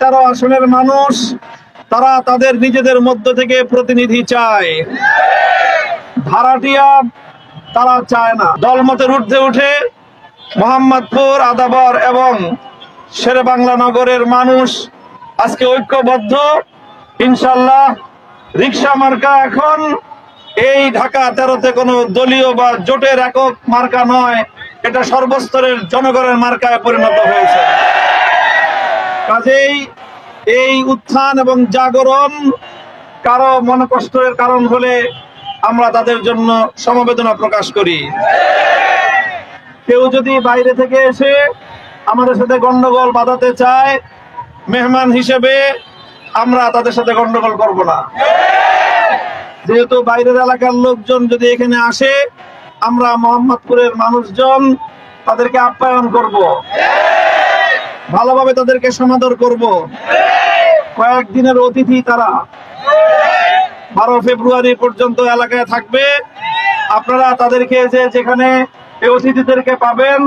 13 আসনের মানুষ তারা তাদের নিজেদের মধ্য থেকে প্রতিনিধি চায়, ভাড়াটিয়া তারা চায় না। দলমতের ঊর্ধ্বে উঠে মোহাম্মদপুর, আদাবর এবং শেরেবাংলা নগরের মানুষ আজকে ঐক্যবদ্ধ। ইনশাআল্লাহ রিকশা মার্কা এখন এই ঢাকা 13-তে কোনো দলীয় বা জোটের একক মার্কা নয়, এটা সর্বস্তরের জনগণের মার্কায় পরিণত হয়েছে। কাজেই এই উত্থান এবং জাগরণ কারো মনকষ্টের কারণ হলে আমরা তাদের জন্য সমবেদনা প্রকাশ করি। কেউ যদি বাইরে থেকে এসে আমাদের সাথে গন্ডগোল বাঁধাতে চায়, মেহমান হিসেবে আমরা তাদের সাথে গন্ডগোল করব না। যেহেতু বাইরের এলাকার লোকজন যদি এখানে আসে, আমরা মোহাম্মদপুরের মানুষজন তাদেরকে আপ্যায়ন করব, ভালোভাবে তাদেরকে সমাদর করব। কয়েকদিনের অতিথি তারা, 12 ফেব্রুয়ারি পর্যন্ত এলাকায় থাকবে। আপনারা তাদেরকে যেখানে এই অতিথিদেরকে পাবেন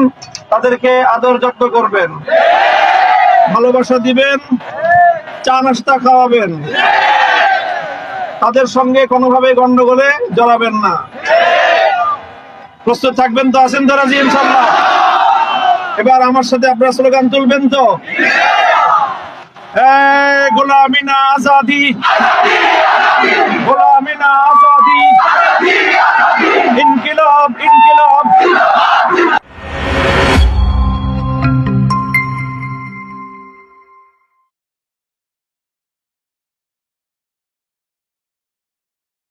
তাদেরকে আদর যত্ন করবেন, ভালোবাসা দিবেন, চা নাস্তা খাওয়াবেন, তাদের সঙ্গে কোনোভাবে গন্ডগোলে জড়াবেন না। প্রস্তুত থাকবেন তো? আছেন তো রাজি ইনশাআল্লাহ? এবার আমার সাথে আপনারা স্লোগান তুলবেন তো? গোলামি না আজাদি, গোলামি না আজাদি।